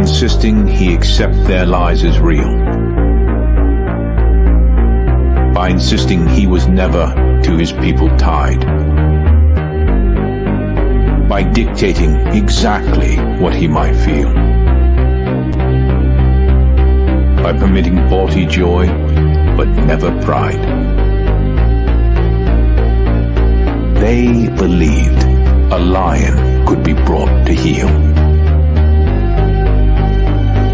insisting he accept their lies as real, by insisting he was never to his people tied, by dictating exactly what he might feel, by permitting haughty joy, but never pride. They believed a lion could be brought to heel,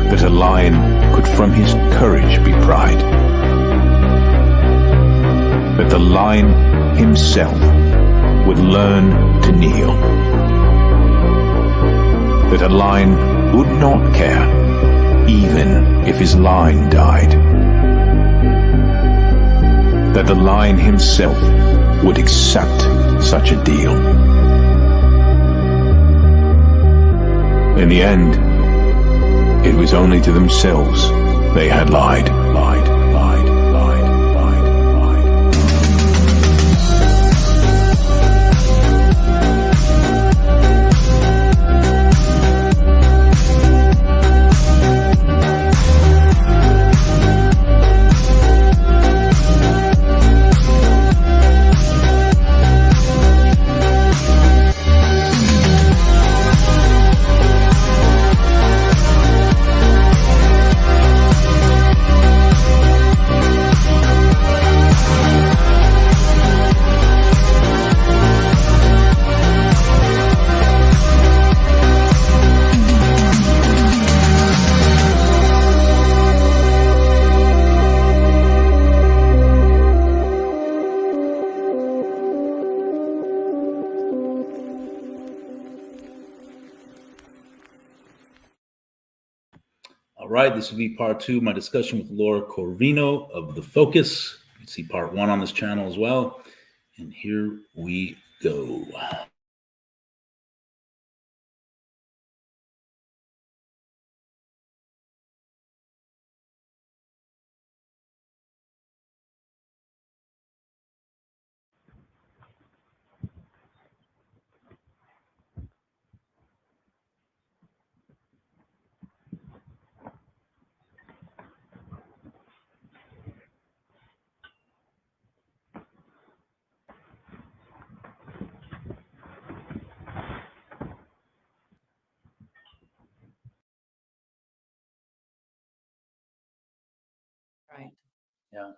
that a lion could from his courage be pried, that the lion himself would learn to kneel, that a lion would not care even if his line died, that the lion himself would accept such a deal. In the end, it was only to themselves they had lied. All right, this will be part 2 of my discussion with Laura Corvino of The Focus. You can see part 1 on this channel as well. And here we go. Right. Yeah.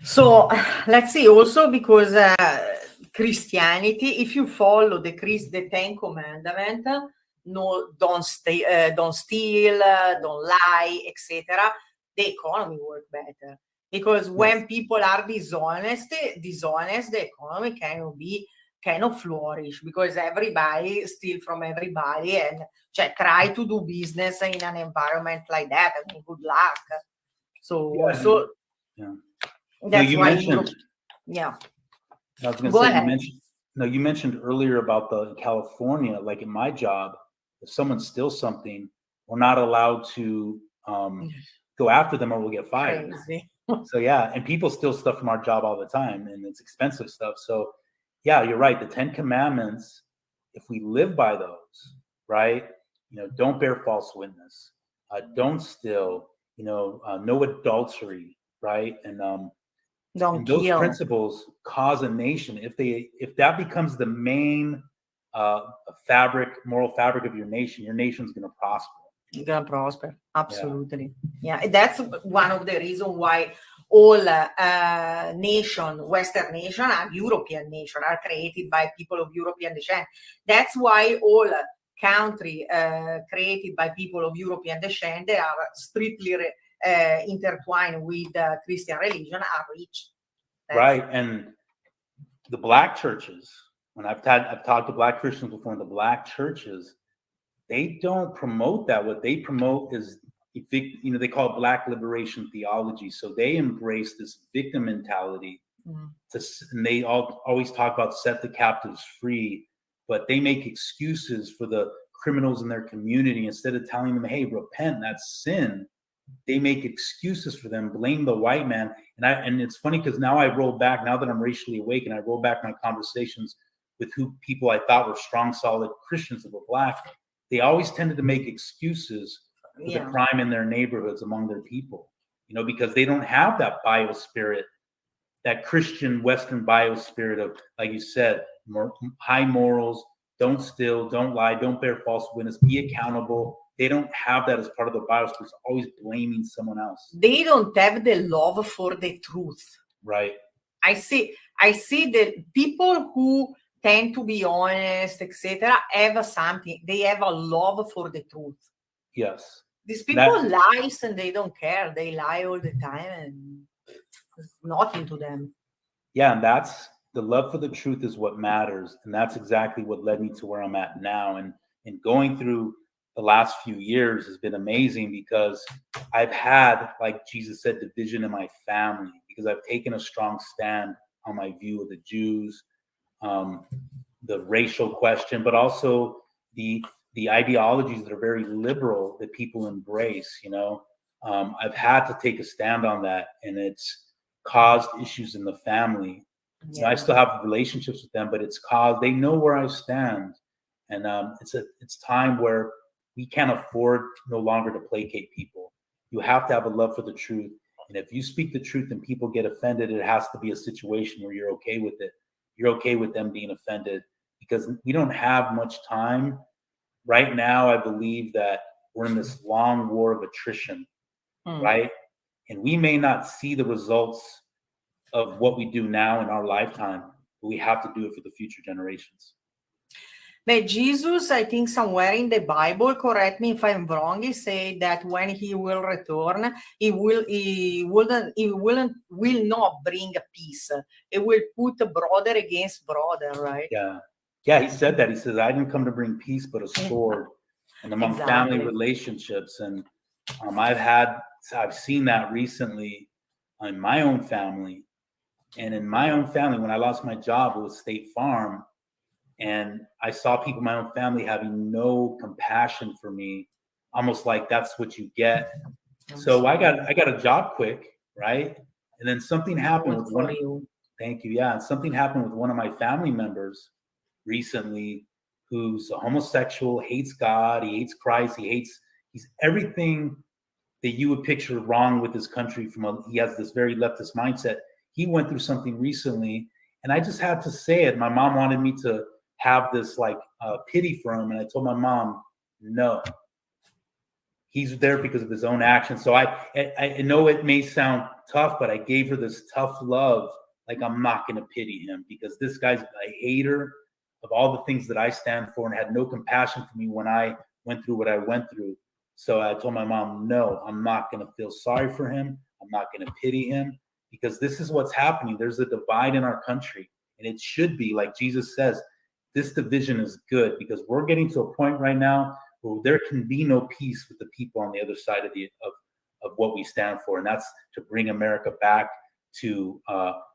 So let's see also, because Christianity, if you follow the Ten Commandments, no, don't steal, don't lie, etc., the economy work better. Because when people are dishonest, the economy cannot flourish, because everybody steal from everybody and try to do business in an environment like that. I mean, good luck. So that's why Europe. Yeah. I was going to say, you mentioned earlier about in California, like in my job, if someone steals something, we're not allowed to go after them or we'll get fired. Crazy. So and people steal stuff from our job all the time, and it's expensive stuff. So you're right. The 10 Commandments, if we live by those, right? Don't bear false witness, don't steal, no adultery, right? And don't those kill. Principles cause a nation, if that becomes the main moral fabric of your nation's going to prosper. You're gonna prosper, absolutely. Yeah, that's one of the reasons why all Western nation and European nation are created by people of European descent. That's why all country created by people of European descent, they are strictly intertwined with Christian religion, are rich. Right, and the Black churches, when I've talked to Black Christians before, in the Black churches, they don't promote that. What they promote is, they call it Black liberation theology. So they embrace this victim mentality. And they always talk about set the captives free, but they make excuses for the criminals in their community. Instead of telling them, hey, repent, that's sin, they make excuses for them, blame the white man. And it's funny because now I roll back, now that I'm racially awake, and I roll back my conversations with people I thought were strong, solid Christians that were Black. they always tended to make excuses for the Yeah. crime in their neighborhoods among their people, because they don't have that biospirit, that Christian Western biospirit of, like you said, high morals, don't steal, don't lie, don't bear false witness, be accountable. They don't have that as part of the biospirit. It's always blaming someone else. They don't have the love for the truth. Right. I see that people who tend to be honest, etc., have something. They have a love for the truth. Yes. These people lie and they don't care. They lie all the time and it's nothing to them. Yeah, and that's the love for the truth is what matters. And that's exactly what led me to where I'm at now. And going through the last few years has been amazing because I've had, like Jesus said, division in my family because I've taken a strong stand on my view of the Jews, the racial question, but also the ideologies that are very liberal that people embrace. I've had to take a stand on that, and it's caused issues in the family. Yeah. I still have relationships with them, but they know where I stand, and it's time where we can't afford no longer to placate people. You have to have a love for the truth, and if you speak the truth and people get offended, it has to be a situation where you're okay with it. You're okay with them being offended because we don't have much time. Right now, I believe that we're in this long war of attrition, right? And we may not see the results of what we do now in our lifetime, but we have to do it for the future generations. But Jesus, I think somewhere in the Bible, correct me if I'm wrong, he said that when he will return, he will not bring a peace. He will put a brother against brother, right? Yeah, he said that. He says, I didn't come to bring peace, but a sword. And among family relationships. And I've seen that recently in my own family. And in my own family, when I lost my job, it was State Farm. And I saw people in my own family having no compassion for me, almost like that's what you get. So I got a job quick, right? And then something happened with one. Thank you. Yeah, and something happened with one of my family members recently, who's a homosexual, hates God, he hates Christ, he's everything that you would picture wrong with this country. He has this very leftist mindset. He went through something recently, and I just had to say it. My mom wanted me to have this pity for him, and I told my mom, no, he's there because of his own actions. So I know it may sound tough, but I gave her this tough love. Like, I'm not going to pity him because this guy's a hater of all the things that I stand for and had no compassion for me when I went through what I went through. So I told my mom, no, I'm not going to feel sorry for him. I'm not going to pity him because this is what's happening. There's a divide in our country, and it should be, like Jesus says, this division is good because we're getting to a point right now where there can be no peace with the people on the other side of what we stand for. And that's to bring America back to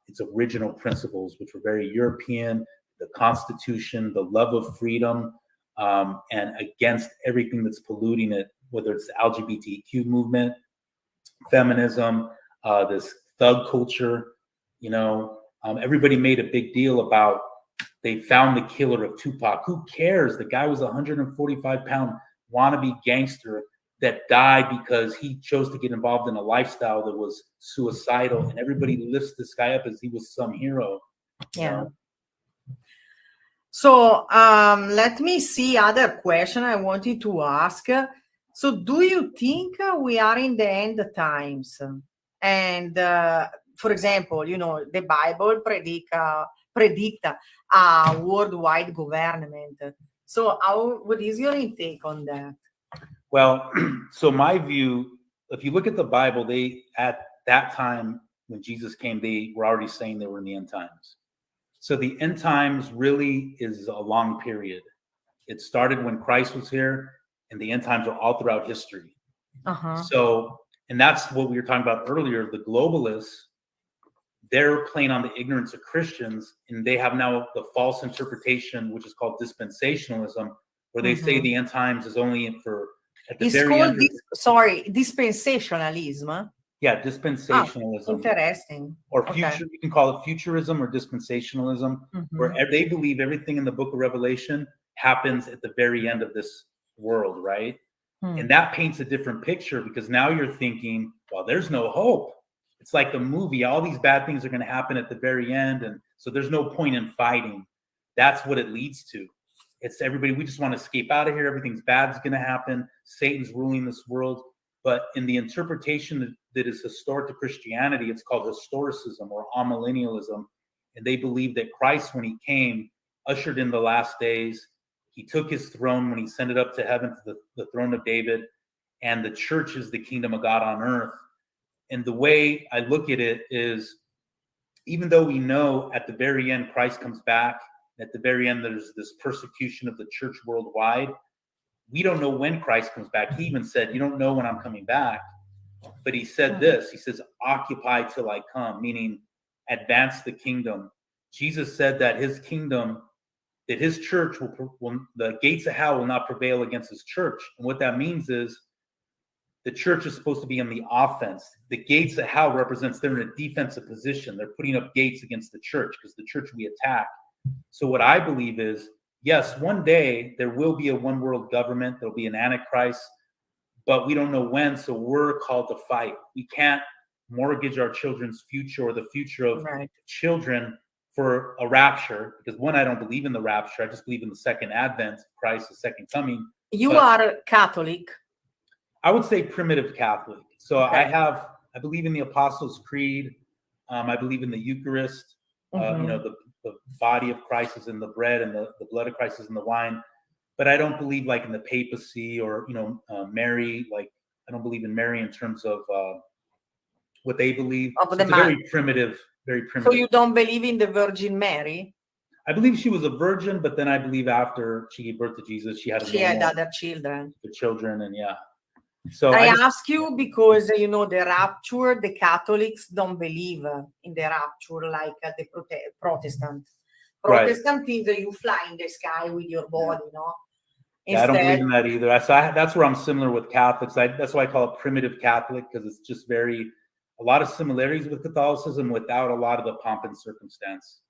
its original principles, which were very European, the Constitution, the love of freedom, and against everything that's polluting it, whether it's the LGBTQ movement, feminism, this thug culture. Everybody made a big deal about they found the killer of Tupac. Who cares? The guy was a 145-pound wannabe gangster that died because he chose to get involved in a lifestyle that was suicidal, and everybody lifts this guy up as he was some hero. Yeah. So let me see other question I wanted to ask. So do you think we are in the end times? And for example, the Bible predict a worldwide government. So what is your intake on that? Well, so my view, if you look at the Bible, at that time when Jesus came, they were already saying they were in the end times. So the end times really is a long period. It started when Christ was here, and the end times are all throughout history. So, and that's what we were talking about earlier, the globalists, they're playing on the ignorance of Christians, and they have now the false interpretation, which is called dispensationalism, where they say the end times is only for at the very end. Dispensationalism. Yeah, dispensationalism. Interesting. Or future, you can call it futurism or dispensationalism, where they believe everything in the book of Revelation happens at the very end of this world, right? And that paints a different picture, because now you're thinking, well, there's no hope. It's like a movie. All these bad things are going to happen at the very end. And so there's no point in fighting. That's what it leads to. It's everybody, we just want to escape out of here. Everything's bad is going to happen. Satan's ruling this world. But in the interpretation that is historic to Christianity, it's called historicism or amillennialism. And they believe that Christ, when he came, ushered in the last days. He took his throne when he sent it up to heaven, to the throne of David. And the church is the kingdom of God on earth. And the way I look at it is, even though we know at the very end Christ comes back, at the very end there's this persecution of the church worldwide, we don't know when Christ comes back. He even said, you don't know when I'm coming back. But he said this, he says, occupy till I come, meaning advance the kingdom. Jesus said that his kingdom, that his church will the gates of hell will not prevail against his church. And what that means is the church is supposed to be on the offense. The gates of hell represents they're in a defensive position. They're putting up gates against the church, because the church we attack. So what I believe is, yes, one day there will be a one world government. There'll be an antichrist, but we don't know when. So we're called to fight. We can't mortgage our children's future or the future of children for a rapture, because one, I don't believe in the rapture. I just believe in the second advent of Christ, the second coming. You are Catholic. I would say primitive Catholic. So I believe in the Apostles' Creed. I believe in the Eucharist. The body of Christ is in the bread, and the blood of Christ is in the wine. But I don't believe like in the papacy or, Mary. Like, I don't believe in Mary in terms of what they believe. So it's very primitive. So you don't believe in the Virgin Mary? I believe she was a virgin, but then I believe after she gave birth to Jesus, she had other children. The children, and So I ask you because, the rapture, the Catholics don't believe in the rapture like the Protestant. Protestant is you fly in the sky with your body, no? I don't believe in that either. So that's where I'm similar with Catholics. That's why I call it primitive Catholic, because it's just a lot of similarities with Catholicism without a lot of the pomp and circumstance.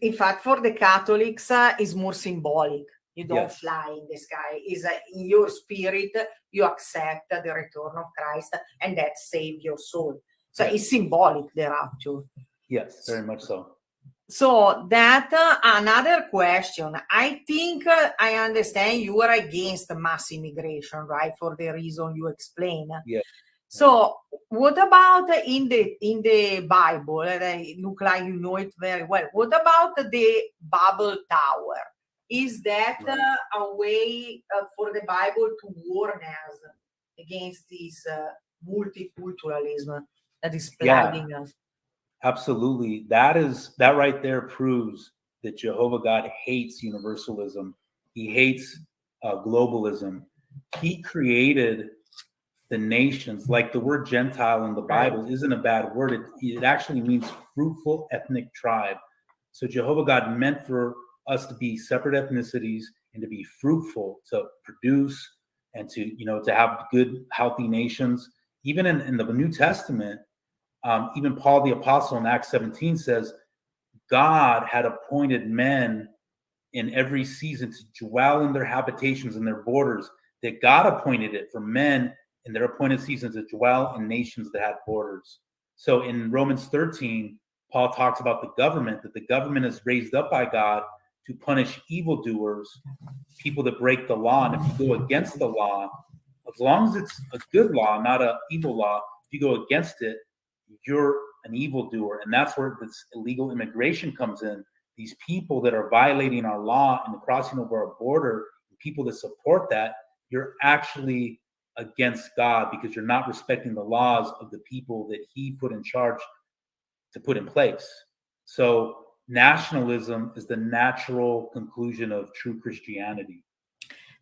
In fact, for the Catholics, it's more symbolic. You don't fly in the sky. Is in your spirit, you accept the return of Christ, and that saves your soul. So it's symbolic, the rapture. Yes, very much so. So that another question. I think I understand you are against mass immigration, right? For the reason you explain. Yeah. So what about in the Bible? It look like you know it very well. What about the Babel Tower? Is that a way for the Bible to warn us against this multiculturalism that is plaguing us? Absolutely. That right there proves that Jehovah God hates universalism. He hates globalism. He created the nations. Like the word Gentile in the Bible isn't a bad word. It actually means fruitful ethnic tribe. So Jehovah God meant for us to be separate ethnicities and to be fruitful, to produce, and to have good, healthy nations. Even in the New Testament, even Paul the Apostle in Acts 17 says, God had appointed men in every season to dwell in their habitations and their borders, that God appointed it for men in their appointed seasons to dwell in nations that had borders. So in Romans 13, Paul talks about the government, that the government is raised up by God to punish evildoers, people that break the law. And if you go against the law, as long as it's a good law, not an evil law, if you go against it, you're an evildoer. And that's where this illegal immigration comes in. These people that are violating our law and crossing over our border, people that support that, you're actually against God, because you're not respecting the laws of the people that he put in charge to put in place. So nationalism is the natural conclusion of true Christianity.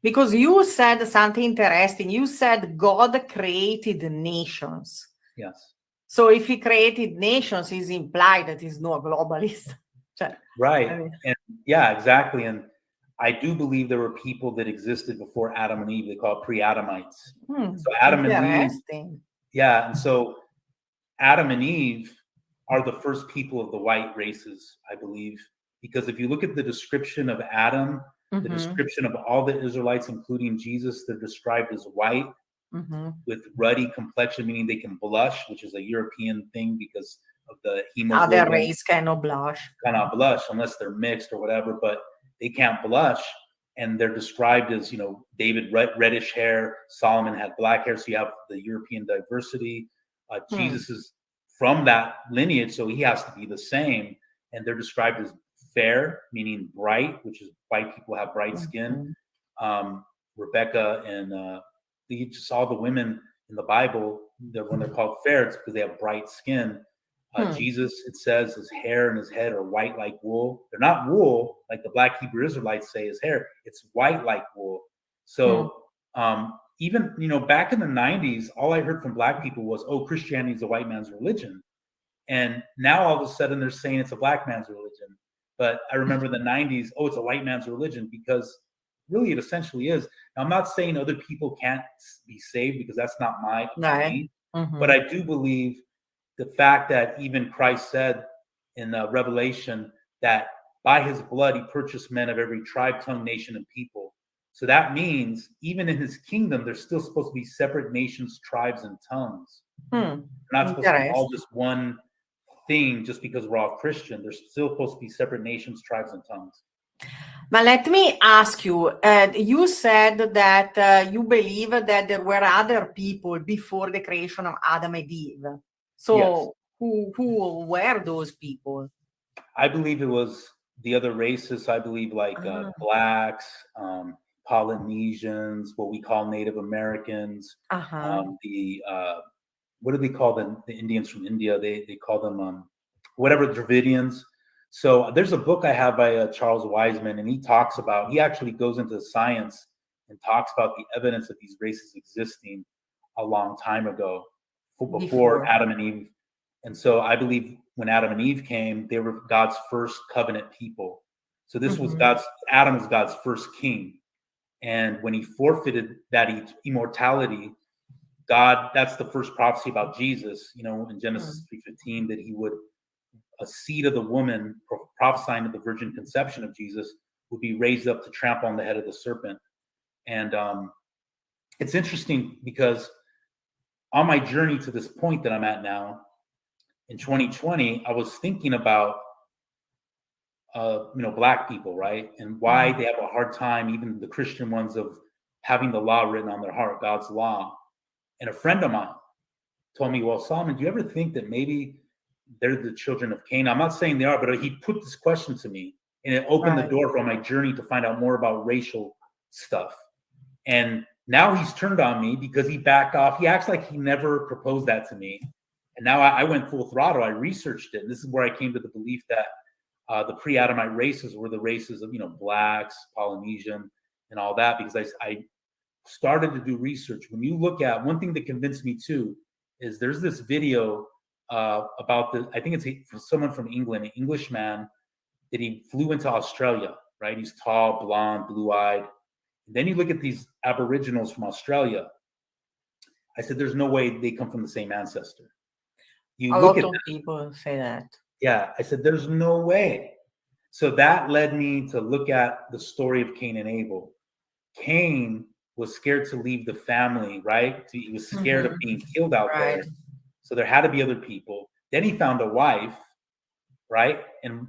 Because you said something interesting. You said God created nations. Yes. So if he created nations, it's implied that he's not a globalist. Right. And exactly. And I do believe there were people that existed before Adam and Eve. They call it pre-Adamites. So Adam and Eve. Yeah. And so Adam and Eve are the first people of the white races, I believe, because if you look at the description of Adam, The description of all the Israelites, including Jesus, they're described as white with ruddy complexion, meaning they can blush, which is a European thing because of the hemoglobin. Other race cannot blush. Cannot blush unless they're mixed or whatever, but they can't blush. And they're described as, David reddish hair, Solomon had black hair, so you have the European diversity. Jesus is from that lineage, so he has to be the same. And they're described as fair, meaning bright, which is white people have bright skin. Rebecca and you just saw the women in the Bible, when they're called fair, it's because they have bright skin. Jesus, it says his hair and his head are white like wool. They're not wool like the black Hebrew Israelites say his hair. It's white like wool. So even, back in the 90s, all I heard from black people was, oh, Christianity is a white man's religion. And now all of a sudden they're saying it's a black man's religion. But I remember the 90s, oh, it's a white man's religion, because really it essentially is. Now, I'm not saying other people can't be saved, because that's not my opinion. But I do believe the fact that even Christ said in Revelation that by his blood he purchased men of every tribe, tongue, nation, and people. So that means even in his kingdom, there's still supposed to be separate nations, tribes, and tongues. They're not supposed to be all just one thing just because we're all Christian. There's still supposed to be separate nations, tribes, and tongues. But let me ask you, you said that you believe that there were other people before the creation of Adam and Eve. So Yes. who were those people? I believe it was the other races. I believe like blacks, Polynesians, what we call Native Americans, what do they call them? The Indians from India, they call them whatever, Dravidians. So there's a book I have by Charles Wiseman, and he actually goes into science and talks about the evidence of these races existing a long time ago, before Adam and Eve. And so I believe when Adam and Eve came, they were God's first covenant people. So this was Adam was God's first king. And when he forfeited that immortality, God, that's the first prophecy about Jesus, in Genesis 3:15, that he would, a seed of the woman, prophesying to the virgin conception of Jesus, would be raised up to trample on the head of the serpent. And it's interesting because on my journey to this point that I'm at now, in 2020, I was thinking about, black people, right? And why they have a hard time, even the Christian ones, of having the law written on their heart, God's law. And a friend of mine told me, well, Solomon, do you ever think that maybe they're the children of Cain? I'm not saying they are, but he put this question to me, and it opened the door for my journey to find out more about racial stuff. And now he's turned on me because he backed off. He acts like he never proposed that to me. And now I went full throttle. I researched it. And this is where I came to the belief that the pre-Adamite races were the races of, blacks, Polynesian, and all that, because I started to do research. When you look at, one thing that convinced me too, is there's this video about I think it's someone from England, an Englishman, that he flew into Australia, right? He's tall, blonde, blue-eyed. And then you look at these Aboriginals from Australia. I said, there's no way they come from the same ancestor. A lot of people say that. Yeah, I said, there's no way. So that led me to look at the story of Cain and Abel. Cain was scared to leave the family, right? He was scared of being killed out there. So there had to be other people. Then he found a wife, right? And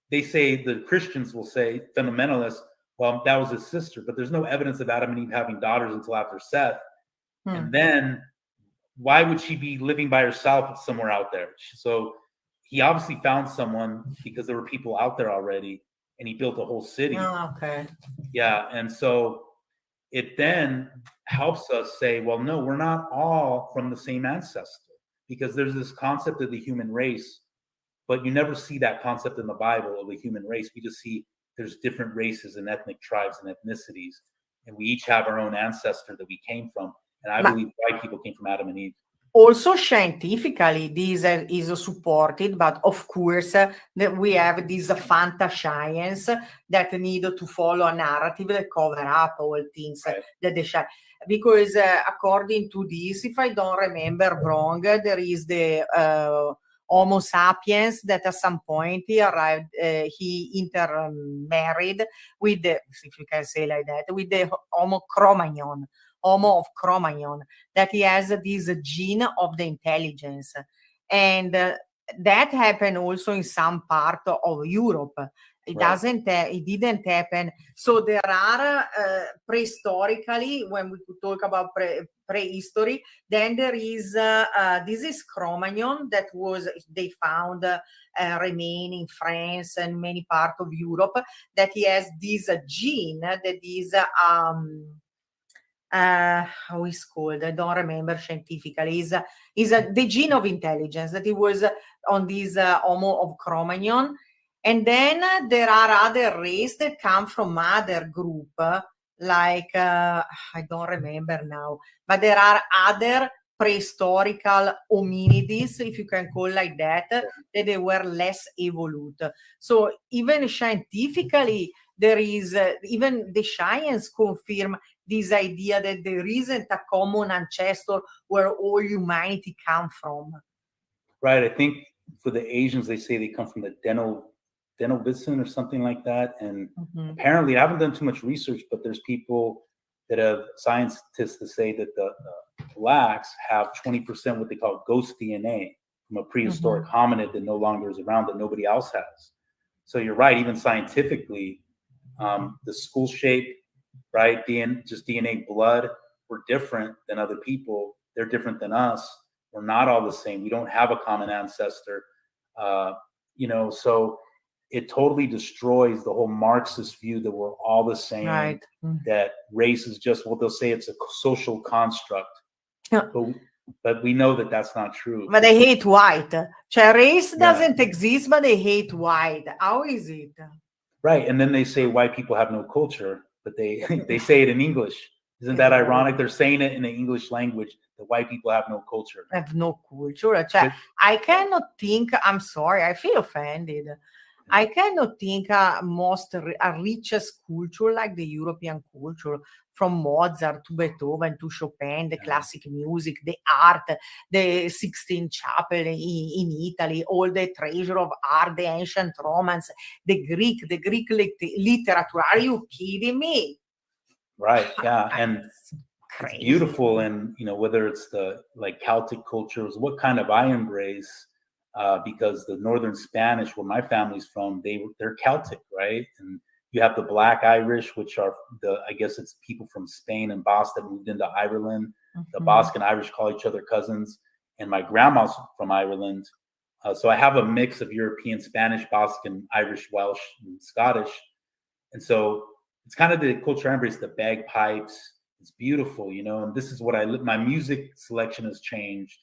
they say, the Christians will say, fundamentalists, well, that was his sister, but there's no evidence of Adam and Eve having daughters until after Seth. And then why would she be living by herself somewhere out there? So he obviously found someone because there were people out there already, and he built a whole city. Oh, okay. Yeah. And so it then helps us say, well, no, we're not all from the same ancestor, because there's this concept of the human race, but you never see that concept in the Bible of the human race. We just see there's different races and ethnic tribes and ethnicities, and we each have our own ancestor that we came from. And I believe white people came from Adam and Eve. Also, scientifically, this is supported, but of course, that we have this fantascience that need to follow a narrative that cover up all things that they share. Because according to this, if I don't remember wrong, there is the Homo sapiens, that at some point he arrived, he intermarried with the, if you can say like that, with the Homo Cro-Magnon, Homo of Cro-Magnon, that he has this gene of the intelligence. And that happened also in some part of Europe. It didn't happen. So there are prehistorically, when we talk about prehistory, then there is this is Cro-Magnon that they found remain in France and many parts of Europe, that he has this gene that is how is called? I don't remember scientifically. Is the gene of intelligence that it was on this Homo of Cro-Magnon. And then there are other races that come from other group, like I don't remember now, but there are other prehistorical hominids, if you can call like that they were less evolved. So even scientifically, there is even the science confirm this idea that there isn't a common ancestor where all humanity come from. Right. I think for the Asians, they say they come from the Denovisan or something like that. And apparently, I haven't done too much research, but there's people that have scientists that say that the blacks have 20% what they call ghost DNA from a prehistoric hominid that no longer is around, that nobody else has. So you're right, even scientifically, the skull shape, right, just DNA blood, we're different than other people. They're different than us. We're not all the same. We don't have a common ancestor. So it totally destroys the whole Marxist view that we're all the same, right. That race is just, they'll say it's a social construct. But we know that that's not true. But they hate white. Race doesn't exist, but they hate white. How is it? Right. And then they say white people have no culture, but they say it in English. Isn't that ironic? They're saying it in the English language, that white people have no culture. Have no culture. I cannot think, I'm sorry, I feel offended. I cannot think a richest culture like the European culture, from Mozart to Beethoven to Chopin, the classic music, the art, the Sistine Chapel in Italy, all the treasure of art, the ancient Romance, the Greek literature. Are you kidding me? Right. Yeah. And it's beautiful. And, whether it's the Celtic cultures, what kind of I embrace, because the Northern Spanish, where my family's from, they're Celtic, right? And you have the Black Irish, which are I guess it's people from Spain and Basque that moved into Ireland. The Basque and Irish call each other cousins. And my grandma's from Ireland. So I have a mix of European, Spanish, Basque, and Irish, Welsh, and Scottish. And so it's kind of the culture I embrace, the bagpipes. It's beautiful, and this is what my music selection has changed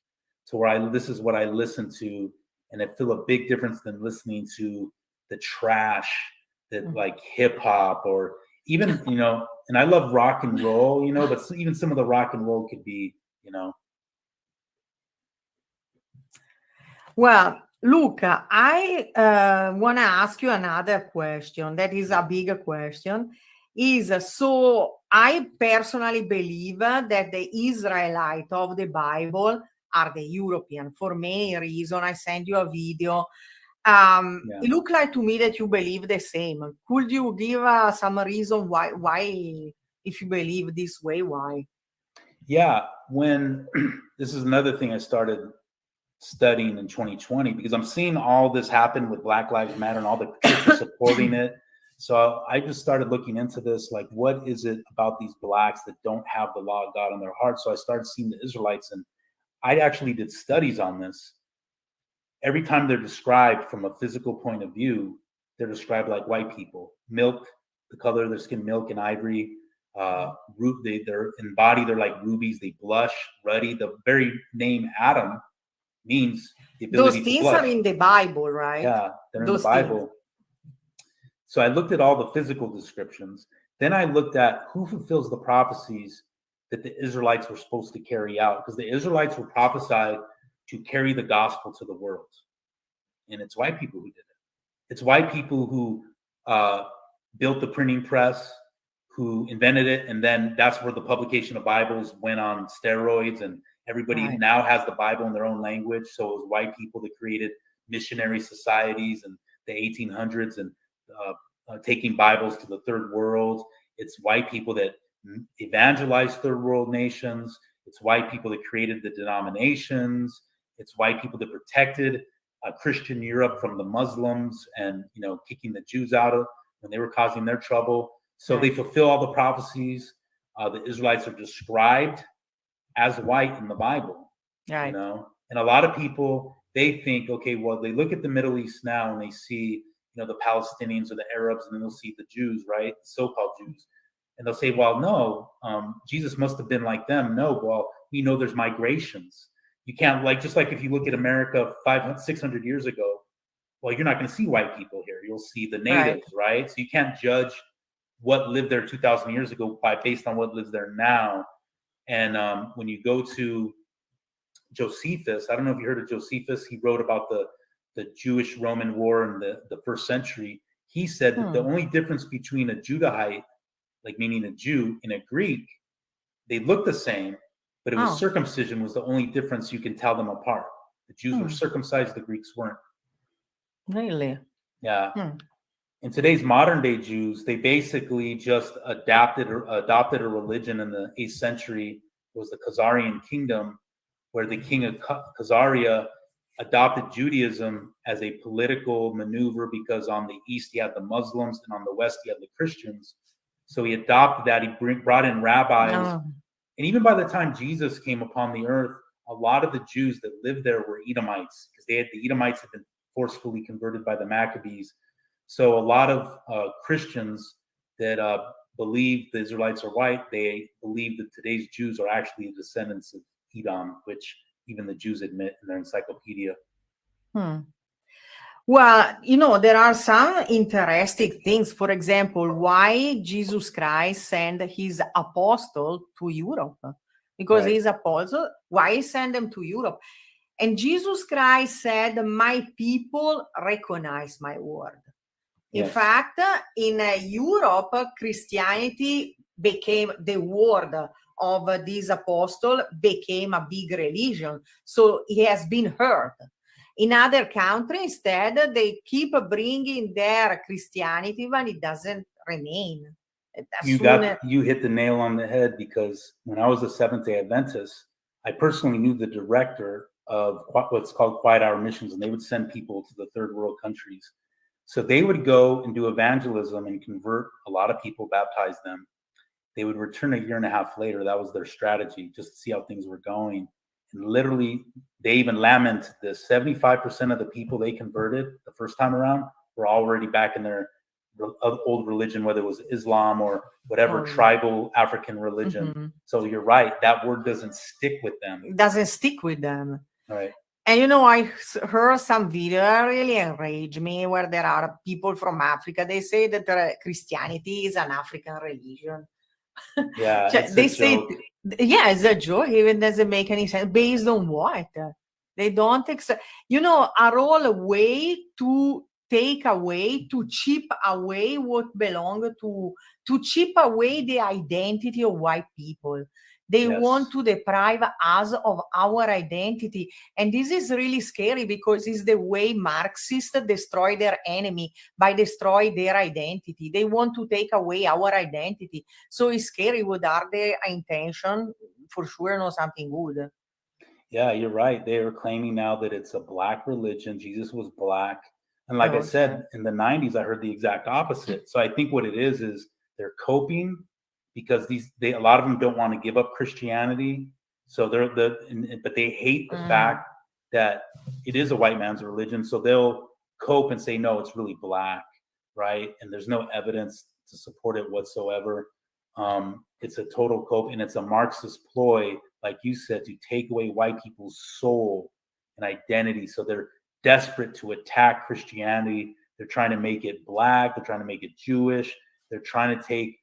to where this is what I listen to. And I feel a big difference than listening to the trash that like hip hop, or even, and I love rock and roll, but even some of the rock and roll could be, Well, Luca, I want to ask you another question. That is a bigger question. So I personally believe that the Israelite of the Bible are the European for many reasons. I send you a video. It looked like to me that you believe the same. Could you give some reason why, if you believe this way, why? Yeah, this is another thing I started studying in 2020, because I'm seeing all this happen with Black Lives Matter and all the people supporting it. So I just started looking into this, like, what is it about these blacks that don't have the law of God in their heart? So I started seeing the Israelites, and I actually did studies on this. Every time they're described from a physical point of view, they're described like white people. Milk, the color of their skin, milk and ivory. They're in body, they're like rubies. They blush, ruddy. The very name Adam means the ability to blush. Those things are in the Bible, right? Yeah, they're in the Bible. So I looked at all the physical descriptions. Then I looked at who fulfills the prophecies that the Israelites were supposed to carry out, because the Israelites were prophesied to carry the gospel to the world. And it's white people who did it. It's white people who built the printing press, who invented it. And then that's where the publication of Bibles went on steroids. And Everybody Right. now has the Bible in their own language. So it was white people that created missionary societies in the 1800s and taking Bibles to the third world. It's white people that evangelized third world nations. It's white people that created the denominations. It's white people that protected Christian Europe from the Muslims and, kicking the Jews out of when they were causing their trouble. So they fulfill all the prophecies. The Israelites are described as white in the Bible, Right. And a lot of people, they think, okay, well, they look at the Middle East now and they see, the Palestinians or the Arabs, and then they'll see the Jews, right? So-called Jews. And they'll say, well, no, Jesus must have been like them. No, well, we know there's migrations. You can't, just like if you look at America 500, 600 years ago, well, you're not going to see white people here. You'll see the natives, right? So you can't judge what lived there 2,000 years ago based on what lives there now. And when you go to Josephus, I don't know if you heard of Josephus. He wrote about the Jewish-Roman War in the first century. He said that the only difference between a Judahite, like meaning a Jew, and a Greek, they look the same, but it was circumcision was the only difference you can tell them apart. The Jews were circumcised, the Greeks weren't. Really? Yeah. In today's modern day Jews, they basically just adopted a religion in the 8th century. It was the Khazarian kingdom, where the king of Khazaria adopted Judaism as a political maneuver because on the east he had the Muslims and on the west he had the Christians. So he adopted that. He brought in rabbis. And even by the time Jesus came upon the earth, a lot of the Jews that lived there were Edomites, because the Edomites had been forcefully converted by the Maccabees. So a lot of Christians that believe the Israelites are white, they believe that today's Jews are actually descendants of Edom, which even the Jews admit in their encyclopedia. Well, there are some interesting things. For example, why Jesus Christ sent his apostle to Europe? Because he's apostle. Why he sent them to Europe? And Jesus Christ said, my people recognize my word. In fact, in Europe, Christianity became the word of this apostle, became a big religion. So he has been heard. In other countries, instead, they keep bringing their Christianity when it doesn't remain. You hit the nail on the head, because when I was a Seventh-day Adventist, I personally knew the director of what's called Quiet Hour Missions, and they would send people to the third world countries. So they would go and do evangelism and convert a lot of people, baptize them. They would return a year and a half later. That was their strategy, just to see how things were going. And literally, they even lamented this. 75% of the people they converted the first time around were already back in their old religion, whether it was Islam or whatever tribal African religion. So you're right. That word doesn't stick with them. It doesn't stick with them. Right. And I heard some video that really enraged me, where there are people from Africa. They say that Christianity is an African religion. Yeah, they say, it's a joke. Even doesn't make any sense. Based on what? They don't accept. Are all a way to take away, to chip away what belongs to chip away the identity of white people. They want to deprive us of our identity. And this is really scary, because it's the way Marxists destroy their enemy, by destroy their identity. They want to take away our identity. So it's scary. What are their intention? For sure, not something good. Yeah, you're right. They are claiming now that it's a black religion. Jesus was black. And like I said, in the 90s, I heard the exact opposite. So I think what it is they're coping, because a lot of them don't want to give up Christianity. So but they hate the fact that it is a white man's religion. So they'll cope and say, no, it's really black, right? And there's no evidence to support it whatsoever. It's a total cope, and it's a Marxist ploy, like you said, to take away white people's soul and identity. So they're desperate to attack Christianity. They're trying to make it black. They're trying to make it Jewish. They're trying to take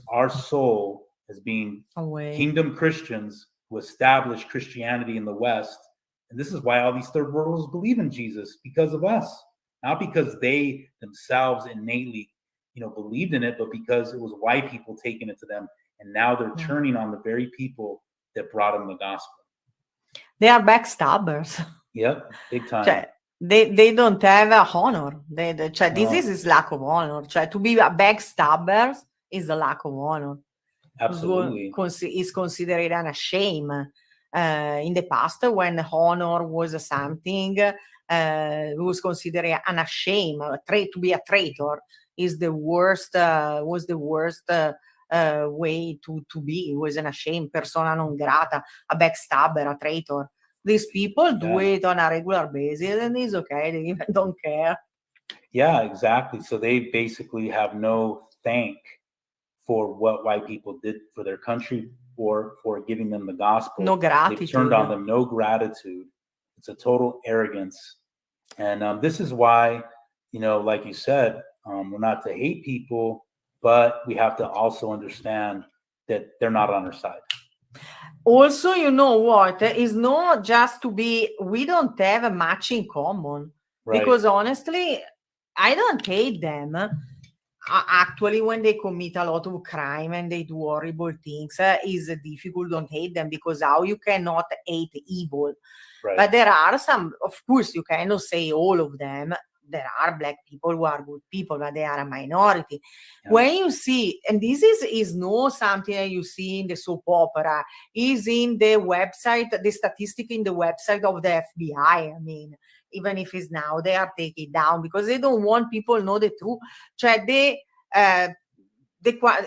our soul as being kingdom Christians who established Christianity in the West. And this is why all these third worlders believe in Jesus, because of us, not because they themselves innately, believed in it, but because it was white people taking it to them. And now they're turning on the very people that brought them the gospel. They are backstabbers. Yep, big time. Cioè, they don't have a honor. Cioè, this No. is lack of honor. Cioè, to be a backstabbers is a lack of honor. Absolutely. Is considered a shame. In the past, when honor was something, it was considered an shame. To be a traitor is the worst. Was the worst way to be. It was an shame, persona non grata, a backstabber, a traitor. These people do it on a regular basis, and it's okay. They even don't care. Yeah, exactly. So they basically have no thank for what white people did for their country or for giving them the gospel. No gratitude. They've turned on them. No gratitude. It's a total arrogance. And this is why, like you said, we're not to hate people, but we have to also understand that they're not on our side. Also, you know what? It's not just to be, we don't have much in common. Right. Because honestly, I don't hate them. Actually, when they commit a lot of crime and they do horrible things, it's difficult. Don't hate them, because how you cannot hate evil. Right. But there are some, of course, you cannot say all of them. There are black people who are good people, but they are a minority. Yeah. When you see, and this is not something that you see in the soap opera, is in the website, the statistic in the website of the FBI. I mean, even if it's now, they are taking it down because they don't want people to know the truth. Cioè,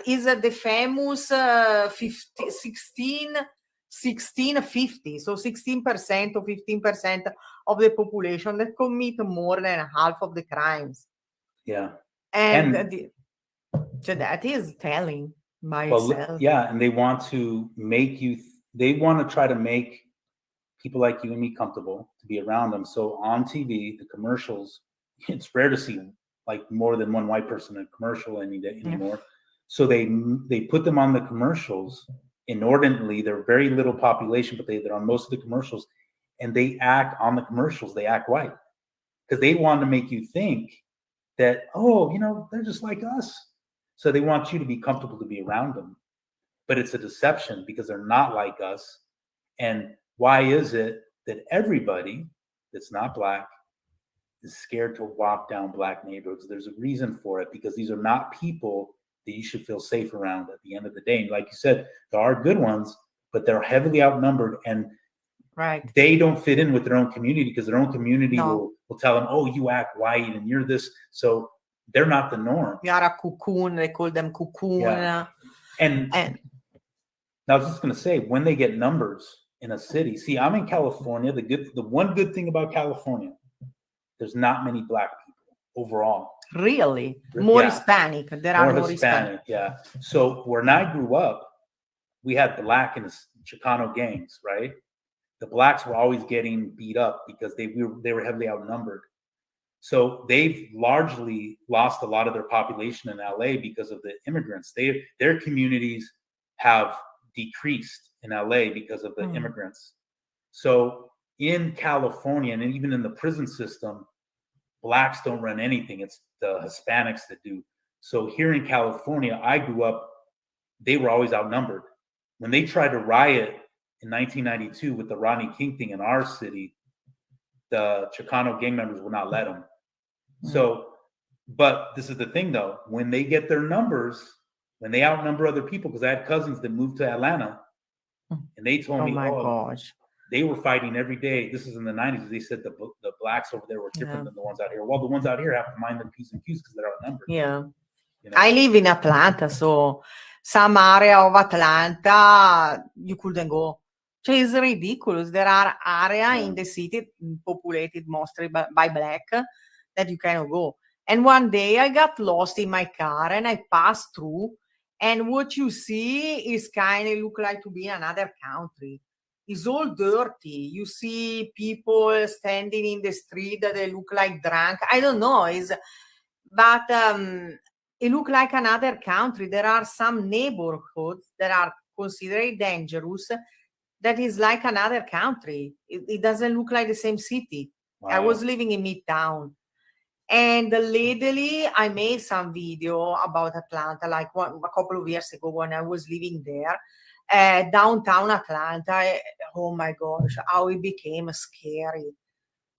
is the famous 1650, so 16% or 15% of the population that commit more than half of the crimes. Yeah. And so that is telling by itself. Yeah, and they want to make you, they want to try to make people like you and me comfortable to be around them. So on TV, the commercials, it's rare to see like more than one white person in a commercial anymore. Yeah. So they put them on the commercials inordinately. They're very little population, but they're on most of the commercials, and they act on the commercials. They act white because they want to make you think that, they're just like us. So they want you to be comfortable to be around them, but it's a deception because they're not like us. And why is it that everybody that's not black is scared to walk down black neighborhoods? There's a reason for it, because these are not people that you should feel safe around at the end of the day. And like you said, there are good ones, but they're heavily outnumbered, and they don't fit in with their own community because their own community will tell them, oh, you act white and you're this. So they're not the norm. You are a cocoon. They call them cocoon. Yeah. And now I was just going to say, when they get numbers in a city, see, I'm in California. The one good thing about California, there's not many black people overall. Really? More Hispanic. There are more Hispanic. Yeah. So when I grew up, we had black in the Chicano gangs, right? The blacks were always getting beat up because they were heavily outnumbered. So they've largely lost a lot of their population in LA because of the immigrants. Their communities have decreased in LA because of the immigrants. So in California, and even in the prison system, blacks don't run anything. It's the Hispanics that do. So here in California, I grew up, they were always outnumbered. When they tried to riot in 1992 with the Rodney King thing in our city, the Chicano gang members would not let them. So, but this is the thing though, when they get their numbers, when they outnumber other people, because I had cousins that moved to Atlanta, and they told me, gosh, they were fighting every day. This is in the 90s. They said the blacks over there were different than the ones out here. Well, the ones out here have to mind their P's and Q's because they're outnumbered. Yeah. I live in Atlanta, so some area of Atlanta, you couldn't go. So it's ridiculous. There are areas in the city populated mostly by black that you cannot go. And one day I got lost in my car and I passed through, and what you see is kind of look like to be another country. It's all dirty. You see people standing in the street that they look like drunk. I don't know. But it look like another country. There are some neighborhoods that are considered dangerous. That is like another country. It doesn't look like the same city. Wow. I was living in Midtown. And lately, I made some video about Atlanta, like a couple of years ago when I was living there. downtown Atlanta, oh my gosh, how it became scary.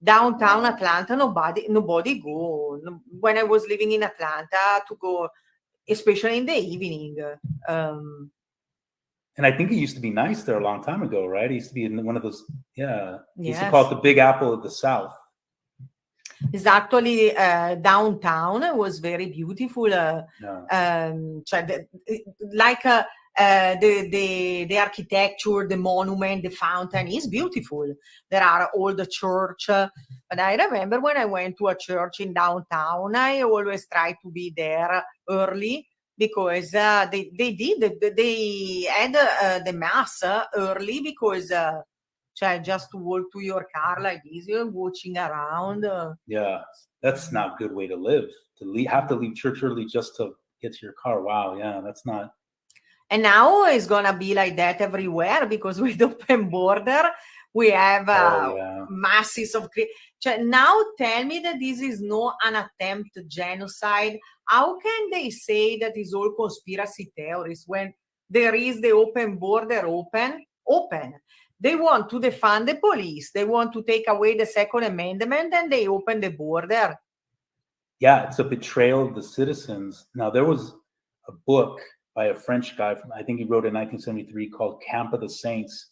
Downtown Atlanta, nobody go. When I was living in Atlanta, to go, especially in the evening. And I think it used to be nice there a long time ago, right? It used to be in one of those, They used to Yes. call it the Big Apple of the South. It's actually downtown. It was very beautiful. The architecture, the monument, the fountain is beautiful. There are all the church. But I remember when I went to a church in downtown, I always try to be there early because they had the mass early because just to walk to your car like this, you're watching around. Yeah, that's not a good way to live. Have to leave church early just to get to your car. Wow, yeah, that's not. And now it's gonna be like that everywhere because with open border, we have masses of. Now tell me that this is not an attempt genocide. How can they say that is all conspiracy theories when there is the open border open? They want to defund the police. They want to take away the Second Amendment, and they open the border. Yeah, it's a betrayal of the citizens. Now, there was a book by a French guy, I think he wrote in 1973, called Camp of the Saints,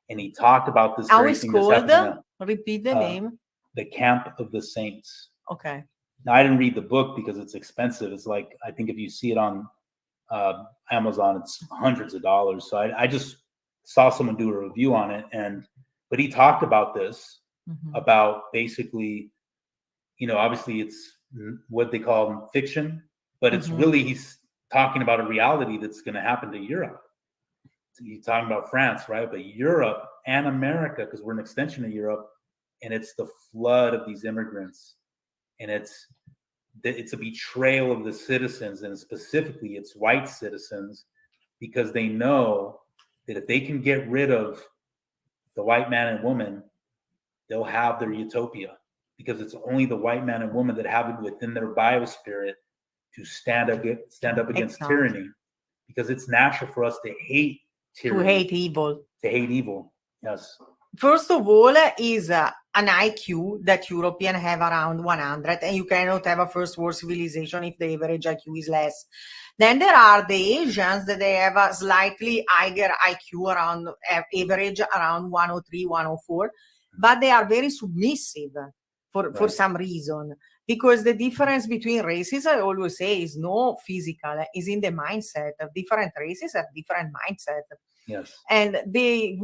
and he talked about this How very is thing called? that's happening now. Repeat the name. The Camp of the Saints. Okay. Now, I didn't read the book because it's expensive. It's like, I think if you see it on Amazon, it's hundreds of dollars. So I just saw someone do a review on it, but he talked about this, about basically, obviously it's what they call fiction, but it's really, he's talking about a reality that's going to happen to Europe. So he's talking about France, right? But Europe and America, because we're an extension of Europe, and it's the flood of these immigrants, and it's a betrayal of the citizens, and specifically it's white citizens, because they know that if they can get rid of the white man and woman, they'll have their utopia, because it's only the white man and woman that have it within their biospirit to stand up against tyranny, because it's natural for us to hate tyranny. To hate evil. To hate evil, yes. First of all, is an IQ that Europeans have around 100, and you cannot have a first world civilization if the average IQ is less. Then there are the Asians that they have a slightly higher IQ, around average around 103, 104, but they are very submissive for some reason. Because the difference between races, I always say, is no physical, is in the mindset. Different races have different mindset. Yes. And the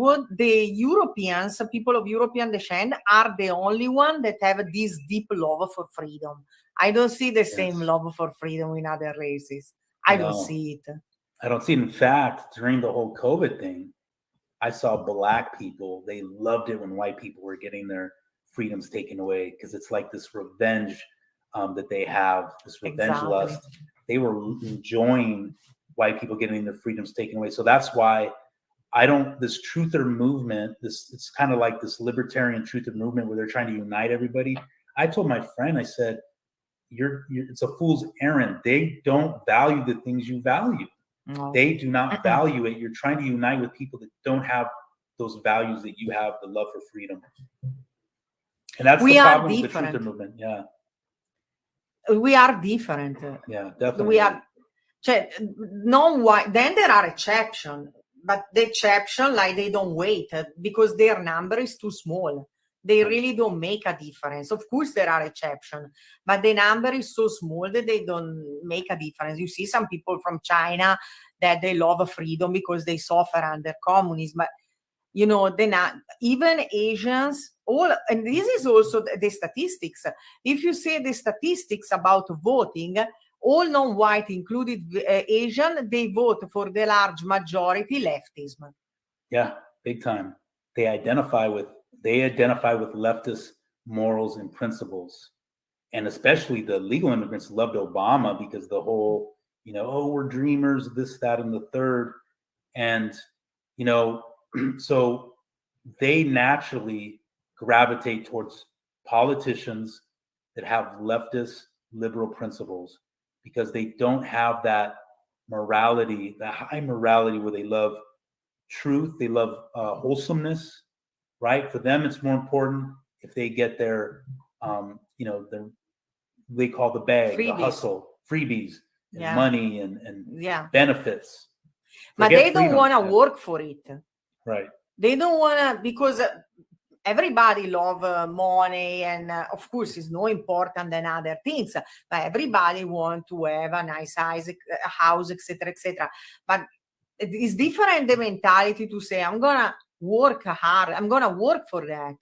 Europeans, people of European descent, are the only one that have this deep love for freedom. I don't see the same love for freedom in other races. I don't see it. I don't see it. In fact, during the whole COVID thing, I saw Black people, they loved it when white people were getting their freedoms taken away, because it's like this revenge that they have, this revenge lust. They were enjoying white people getting their freedoms taken away. So that's why this truther movement, it's kind of like this libertarian truther movement where they're trying to unite everybody. I told my friend, I said, it's a fool's errand. They don't value the things you value. No. They do not value it. You're trying to unite with people that don't have those values that you have, the love for freedom. And that's the problem with the truther movement. Yeah. We are different. Yeah, definitely. We are. Non-white. Then there are exceptions, but the exception, like, they don't wait because their number is too small. They really don't make a difference. Of course, there are exceptions, but the number is so small that they don't make a difference. You see some people from China that they love freedom because they suffer under communism, but even Asians, and this is also the statistics. If you say the statistics about voting, all non-white, included Asian, they vote for the large majority leftism. Yeah, big time. They identify with leftist morals and principles. And especially the legal immigrants loved Obama because the whole, we're dreamers, this, that, and the third. And, so they naturally gravitate towards politicians that have leftist liberal principles, because they don't have that morality, that high morality where they love truth. They love wholesomeness, right? For them, it's more important if they get their, they call the bag, the hustle, freebies, and money and benefits. But they don't want to work for it. Right. They don't want to, because everybody love money, and of course it's more important than other things, but everybody want to have a nice house, etc., etc. But it's different, the mentality to say, I'm gonna work hard, I'm gonna work for that,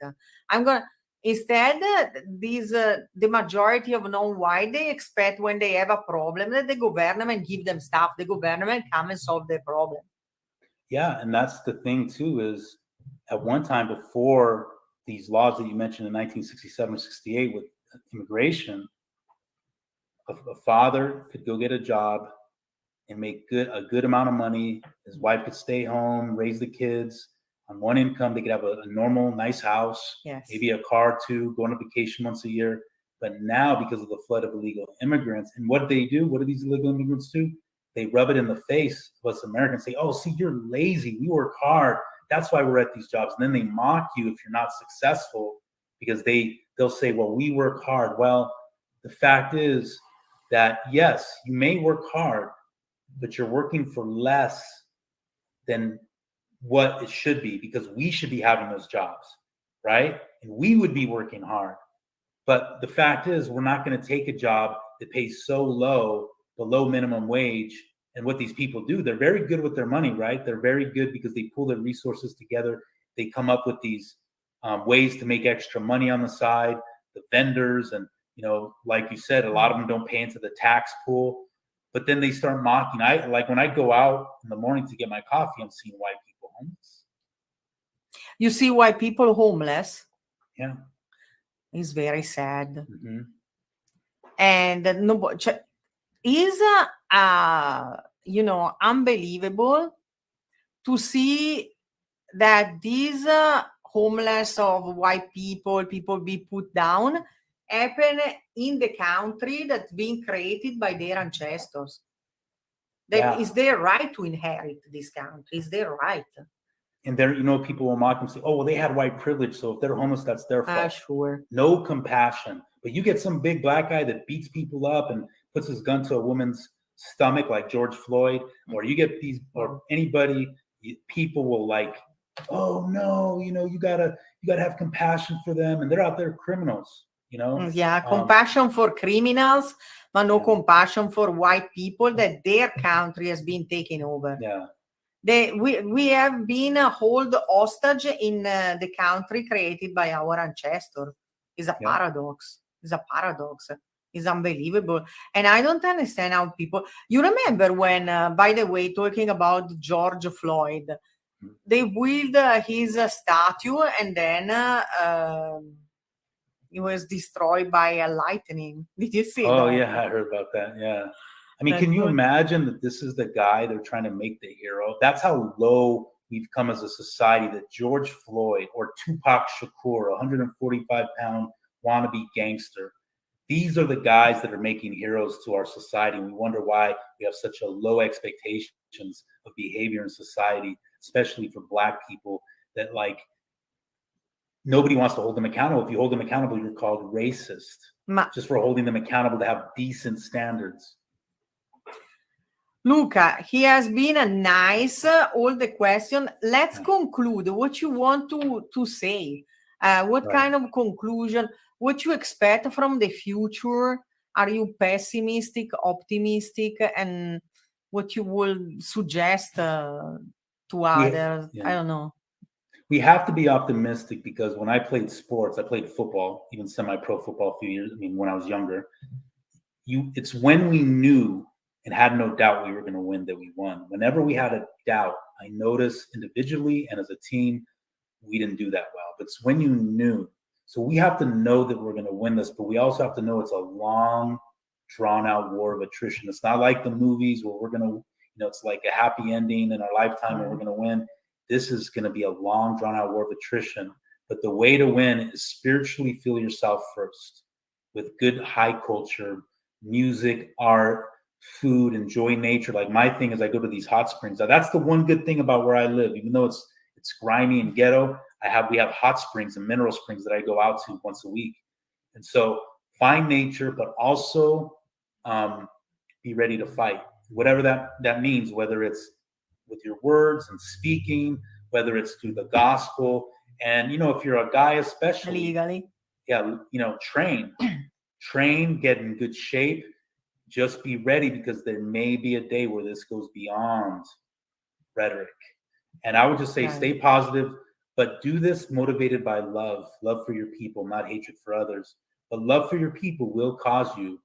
instead the majority of non-white, they expect when they have a problem that the government give them stuff, the government come and solve the problem. Yeah, and that's the thing too, is at one time before these laws that you mentioned in 1967 or 68 with immigration, a father could go get a job and make a good amount of money. His wife could stay home, raise the kids on one income. They could have a normal, nice house, maybe a car too, go on a vacation once a year. But now, because of the flood of illegal immigrants, and what do? What do these illegal immigrants do? They rub it in the face of us Americans, say, oh, see, you're lazy. We work hard. That's why we're at these jobs. And then they mock you if you're not successful, because they'll say, well, we work hard. Well, the fact is that, yes, you may work hard, but you're working for less than what it should be, because we should be having those jobs, right? And we would be working hard. But the fact is, we're not going to take a job that pays so low, below minimum wage. And what these people do, they're very good with their money, right? They're very good because they pull their resources together. They come up with these ways to make extra money on the side, the vendors. And, like you said, a lot of them don't pay into the tax pool. But then they start mocking. When I go out in the morning to get my coffee, I'm seeing white people homeless. You see white people homeless? Yeah. It's very sad. Mm-hmm. And is unbelievable to see that these homeless of white people be put down, happen in the country that's being created by their ancestors. Is their right to inherit this country. Is their right. And there, people will mock and say, oh, well, they had white privilege, so if they're homeless, that's their fault. Sure. No compassion. But you get some big black guy that beats people up and puts his gun to a woman's stomach like George Floyd, or you get these, or anybody, people will like, oh no, you gotta have compassion for them, and they're out there criminals, compassion for criminals, but no compassion for white people that their country has been taken over. We have been held hostage in the country created by our ancestors. It's a paradox. It's a paradox. It's unbelievable. And I don't understand how people... You remember when, by the way, talking about George Floyd, they built his statue, and then he was destroyed by a lightning. Did you see that? Oh, yeah, I heard about that. Yeah. I mean, can you imagine that this is the guy they're trying to make the hero? That's how low we've come as a society, that George Floyd or Tupac Shakur, a 145-pound wannabe gangster, these are the guys that are making heroes to our society. And we wonder why we have such a low expectations of behavior in society, especially for Black people, that nobody wants to hold them accountable. If you hold them accountable, you're called racist, just for holding them accountable to have decent standards. Luca, he has been a nice, all the question. Let's conclude what you want to say. What kind of conclusion, what you expect from the future? Are you pessimistic, optimistic, and what you will suggest to others? I don't know. We have to be optimistic, because when I played sports, I played football, even semi-pro football a few years, when I was younger. It's when we knew and had no doubt we were going to win that we won. Whenever we had a doubt, I noticed individually and as a team, we didn't do that well. But it's when you knew. So we have to know that we're going to win this, but we also have to know it's a long, drawn-out war of attrition. It's not like the movies where we're going to, it's like a happy ending in our lifetime and we're going to win. This is going to be a long, drawn-out war of attrition. But the way to win is spiritually feel yourself first with good high culture, music, art, food, enjoy nature. Like my thing is I go to these hot springs. Now, that's the one good thing about where I live, even though it's grimy and ghetto. We have hot springs and mineral springs that I go out to once a week. And so find nature, but also be ready to fight, whatever that means, whether it's with your words and speaking, whether it's through the gospel. And, if you're a guy, especially Legally. yeah, train, get in good shape, just be ready, because there may be a day where this goes beyond rhetoric. And I would just say, stay positive, but do this motivated by love for your people, not hatred for others. But love for your people will cause you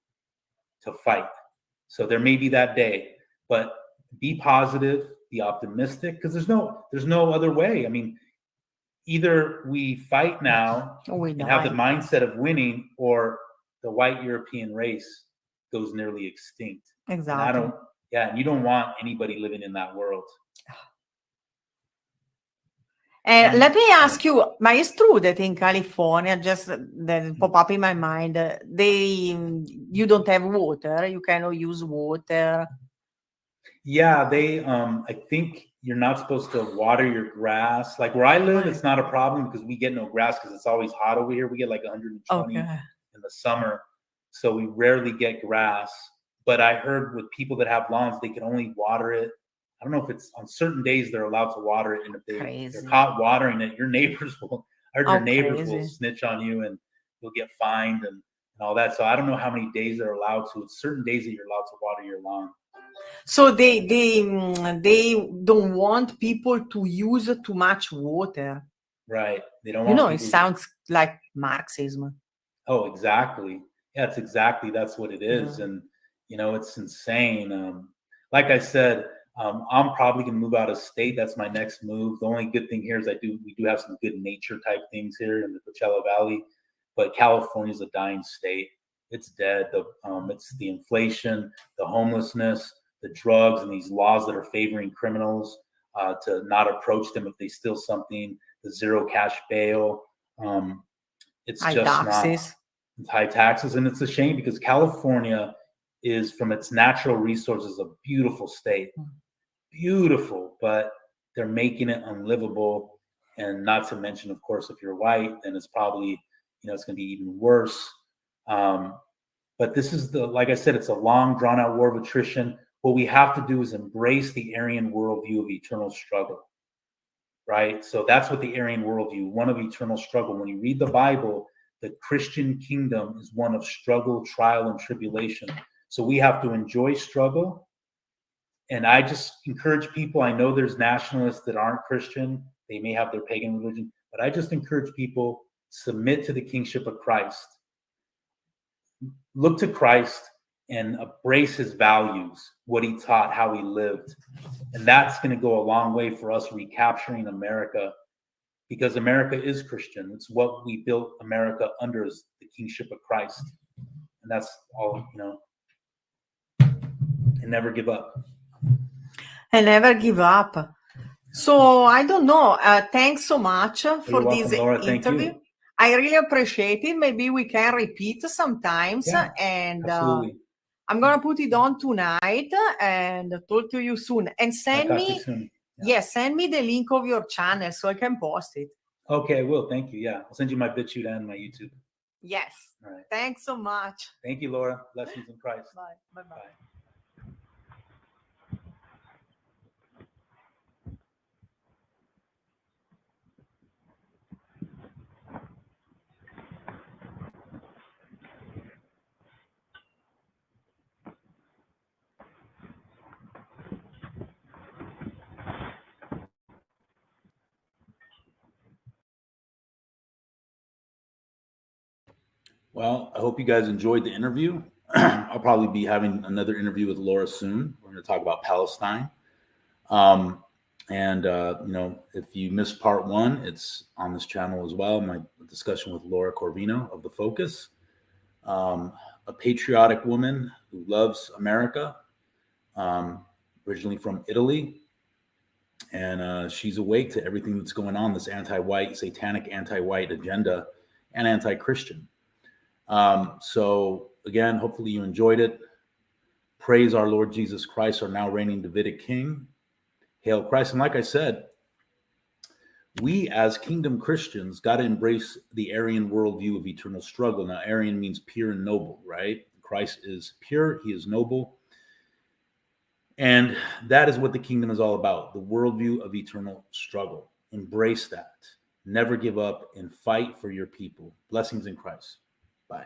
to fight. So there may be that day, but be positive, be optimistic, because there's no other way. I mean, either we fight now and have the mindset of winning, or the white European race goes nearly extinct. Exactly. And you don't want anybody living in that world. Let me ask you, but it's true that in California, just that pop up in my mind, you don't have water, you cannot use water. Yeah, I think you're not supposed to water your grass. Like where I live, it's not a problem because we get no grass because it's always hot over here. We get like 120 in the summer. So we rarely get grass. But I heard with people that have lawns, they can only water it. I don't know if it's on certain days they're allowed to water it. And if they're caught watering it, your neighbors will snitch on you and you'll get fined and all that. So I don't know how many days they're allowed to. It's certain days that you're allowed to water your lawn. So they don't want people to use too much water. Right. They don't want it sounds like Marxism. Oh, exactly. Yeah, that's what it is. And, it's insane. Like I said, I'm probably going to move out of state. That's my next move. The only good thing here is we do have some good nature type things here in the Coachella Valley, but California is a dying state. It's dead. It's the inflation, the homelessness, the drugs, and these laws that are favoring criminals to not approach them if they steal something, the zero cash bail. It's high just taxes. It's high taxes. And it's a shame because California is, from its natural resources, a beautiful state. Beautiful, but they're making it unlivable. And not to mention, of course, if you're white, then it's probably, it's going to be even worse. But this is like I said, it's a long, drawn out war of attrition. What we have to do is embrace the Aryan worldview of eternal struggle, right? So that's what the Aryan worldview, one of eternal struggle. When you read the Bible, the Christian kingdom is one of struggle, trial, and tribulation. So we have to enjoy struggle. And I just encourage people, I know there's nationalists that aren't Christian. They may have their pagan religion, but I just encourage people, submit to the kingship of Christ. Look to Christ and embrace his values, what he taught, how he lived. And that's going to go a long way for us recapturing America, because America is Christian. It's what we built America under, is the kingship of Christ. And that's all, and never give up. And never give up. So I don't know. Thanks so much for this Laura. interview. I really appreciate it. Maybe we can repeat sometimes. Yeah, and absolutely. I'm gonna put it on tonight and talk to you soon. And send me, send me the link of your channel so I can post it. Okay, I will. Thank you. Yeah, I'll send you my BitChute and my YouTube. Yes. All right. Thanks so much. Thank you, Laura. Blessings in Christ. Bye. Bye. Bye. Well, I hope you guys enjoyed the interview. I'll probably be having another interview with Laura soon. We're going to talk about Palestine. If you missed part one, it's on this channel as well. My discussion with Laura Corvino of The Focus, a patriotic woman who loves America, originally from Italy. And she's awake to everything that's going on, this anti-white, satanic anti-white agenda and anti-Christian. So again, hopefully you enjoyed it. Praise our Lord Jesus Christ, our now reigning Davidic King. Hail Christ. And like I said, we as kingdom Christians got to embrace the Aryan worldview of eternal struggle. Now, Aryan means pure and noble, right? Christ is pure, he is noble. And that is what the kingdom is all about, the worldview of eternal struggle. Embrace that. Never give up and fight for your people. Blessings in Christ. Bye.